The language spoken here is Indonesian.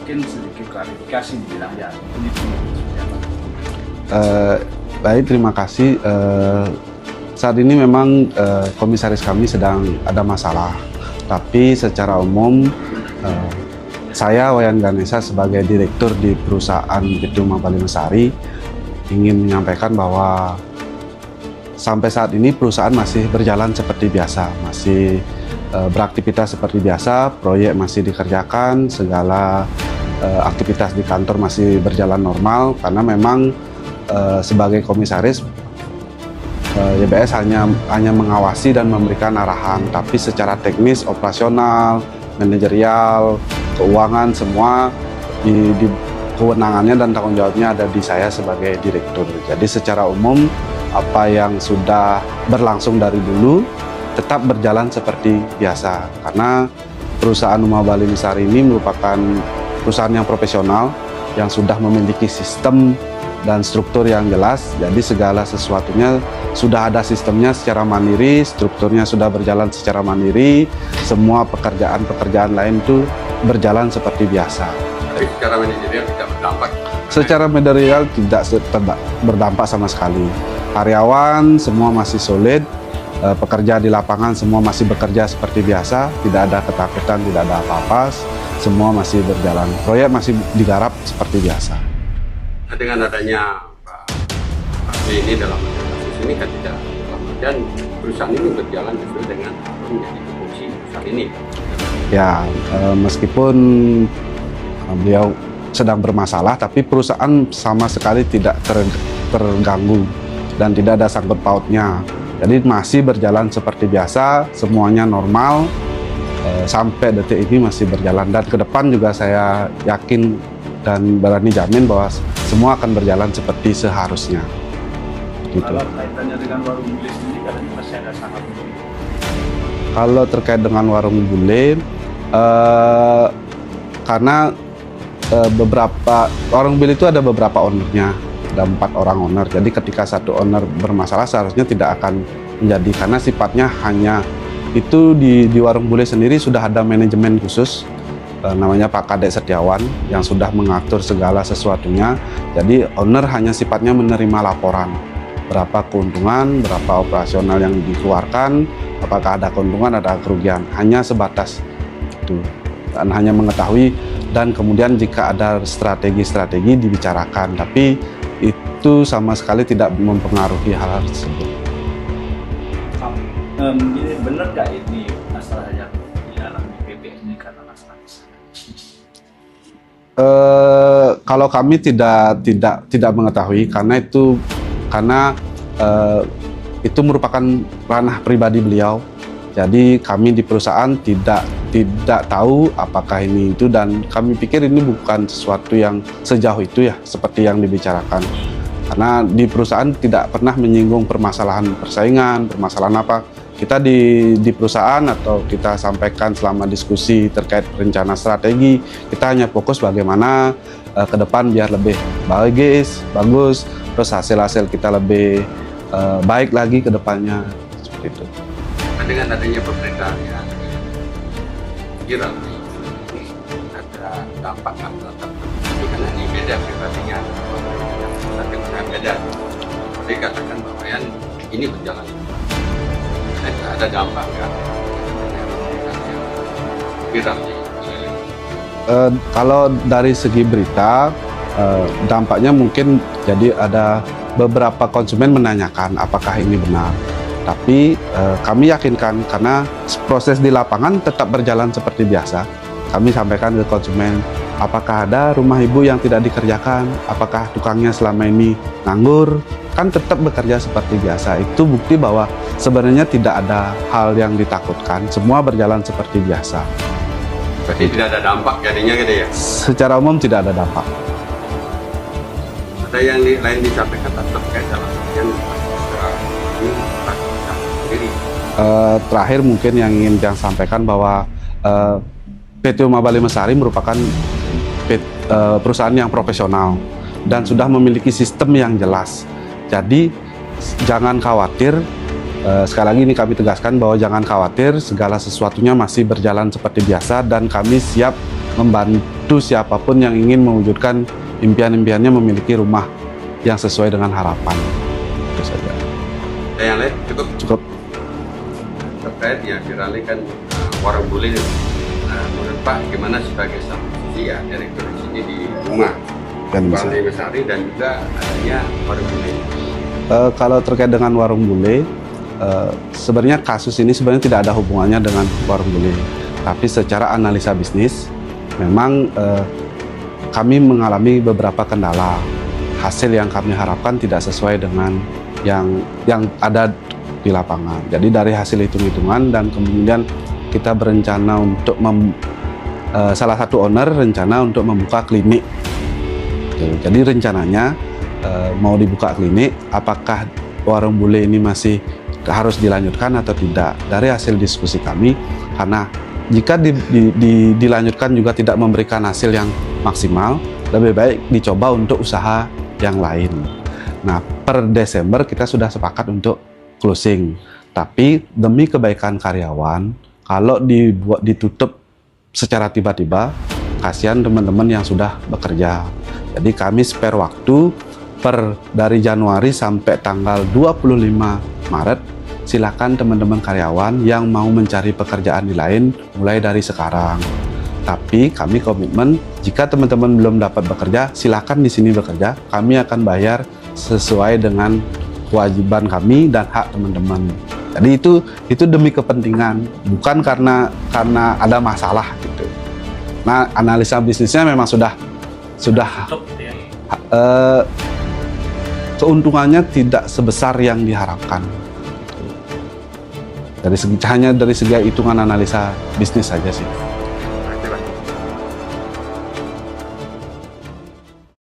mungkin sedikit klarifikasi dibilang ya ini seperti apa? Baik, terima kasih. Saat ini memang komisaris kami sedang ada masalah, tapi secara umum saya Wayan Ganesha sebagai direktur di perusahaan PT Umah Bali Mesari ingin menyampaikan bahwa sampai saat ini perusahaan masih berjalan seperti biasa, masih beraktivitas seperti biasa, proyek masih dikerjakan, segala aktivitas di kantor masih berjalan normal karena memang sebagai komisaris YBS hanya mengawasi dan memberikan arahan, tapi secara teknis, operasional, manajerial, keuangan semua di kewenangannya dan tanggung jawabnya ada di saya sebagai direktur. Jadi secara umum apa yang sudah berlangsung dari dulu tetap berjalan seperti biasa karena perusahaan Umah Bali Mesari ini merupakan perusahaan yang profesional yang sudah memiliki sistem dan struktur yang jelas, jadi segala sesuatunya sudah ada sistemnya secara mandiri, strukturnya sudah berjalan secara mandiri, semua pekerjaan-pekerjaan lain itu berjalan seperti biasa. Tapi secara manajerial tidak berdampak? Secara manajerial tidak berdampak sama sekali. Karyawan semua masih solid, pekerja di lapangan semua masih bekerja seperti biasa, tidak ada ketakutan, tidak ada apa-apa, semua masih berjalan. Proyek masih digarap seperti biasa. Dengan adanya Pak B ini dalam kasus ini kan tidak dan perusahaan ini berjalan sesuai dengan apa menjadi fungsi perusahaan ini. Ya, meskipun beliau sedang bermasalah, tapi perusahaan sama sekali tidak terganggu dan tidak ada sangkut pautnya. Jadi masih berjalan seperti biasa, semuanya normal, sampai detik ini masih berjalan. Dan ke depan juga saya yakin dan berani jamin bahwa semua akan berjalan seperti seharusnya. Gitu. Kalau kaitannya dengan warung bule sendiri katanya masih ada sangat. Kalau terkait dengan warung bule, karena beberapa warung bule itu ada beberapa ownernya, ada 4 orang owner. Jadi ketika satu owner bermasalah seharusnya tidak akan menjadi, karena sifatnya hanya itu di warung bule sendiri sudah ada manajemen khusus. Namanya Pak Kadek Setiawan yang sudah mengatur segala sesuatunya. Jadi owner hanya sifatnya menerima laporan berapa keuntungan, berapa operasional yang dikeluarkan, apakah ada keuntungan, ada kerugian, hanya sebatas itu. Dan hanya mengetahui dan kemudian jika ada strategi-strategi dibicarakan, tapi itu sama sekali tidak mempengaruhi hal tersebut. Ini benar nggak ini masalah yang dialami PPS ini karena masalah? Kalau kami tidak mengetahui karena itu merupakan ranah pribadi beliau. Jadi kami di perusahaan tidak tahu apakah ini itu, dan kami pikir ini bukan sesuatu yang sejauh itu ya seperti yang dibicarakan. Karena di perusahaan tidak pernah menyinggung permasalahan persaingan, permasalahan apa. Kita di perusahaan atau kita sampaikan selama diskusi terkait rencana strategi, kita hanya fokus bagaimana ke depan biar lebih bagus, terus hasil-hasil kita lebih baik lagi ke depannya, seperti itu. Dengan adanya pemberitaan yang viral ini ada dampak atau karena ini beda pribadinya, tapi sangat beda. Jadi katakan bahwa ini berjalan. Ada dampak kan? Viral. Kalau dari segi berita, dampaknya mungkin jadi ada beberapa konsumen menanyakan apakah ini benar. Tapi kami yakinkan karena proses di lapangan tetap berjalan seperti biasa. Kami sampaikan ke konsumen, apakah ada rumah ibu yang tidak dikerjakan? Apakah tukangnya selama ini nganggur? Kan tetap bekerja seperti biasa. Itu bukti bahwa sebenarnya tidak ada hal yang ditakutkan. Semua berjalan seperti biasa. Berarti tidak ada dampak jadinya gitu ya? Secara umum tidak ada dampak. Ada yang lain disampaikan terkait dalam bagian sendiri. Terakhir mungkin yang ingin saya sampaikan bahwa PT Umah Bali Mesari merupakan perusahaan yang profesional dan sudah memiliki sistem yang jelas. Jadi jangan khawatir, sekali lagi ini kami tegaskan bahwa jangan khawatir, segala sesuatunya masih berjalan seperti biasa dan kami siap membantu siapapun yang ingin mewujudkan impian-impiannya memiliki rumah yang sesuai dengan harapan. Itu saja. Yang lain cukup Cukup. terkait ya viralkan warung bule. Menurut Pak gimana sebagai satu sisi ya direktur di sini di rumah Dan bisa. Balai Besari dan juga adanya warung bule. Kalau terkait dengan warung bule, sebenarnya kasus ini sebenarnya tidak ada hubungannya dengan warung bule. Tapi secara analisa bisnis, memang kami mengalami beberapa kendala. Hasil yang kami harapkan tidak sesuai dengan yang ada di lapangan. Jadi dari hasil hitung-hitungan dan kemudian kita berencana untuk salah satu owner rencana untuk membuka klinik. Jadi rencananya mau dibuka klinik, apakah warung bule ini masih harus dilanjutkan atau tidak? Dari hasil diskusi kami, karena jika dilanjutkan juga tidak memberikan hasil yang maksimal, lebih baik dicoba untuk usaha yang lain. Nah, per Desember kita sudah sepakat untuk closing. Tapi demi kebaikan karyawan, kalau ditutup secara tiba-tiba, kasihan teman-teman yang sudah bekerja. Jadi kami spare waktu dari Januari sampai tanggal 25 Maret, silakan teman-teman karyawan yang mau mencari pekerjaan di lain mulai dari sekarang. Tapi kami komitmen jika teman-teman belum dapat bekerja, silakan di sini bekerja. Kami akan bayar sesuai dengan kewajiban kami dan hak teman-teman. Jadi itu demi kepentingan, bukan karena ada masalah gitu. Nah, analisa bisnisnya memang sudah keuntungannya tidak sebesar yang diharapkan. Hanya dari segi hitungan analisa bisnis saja sih.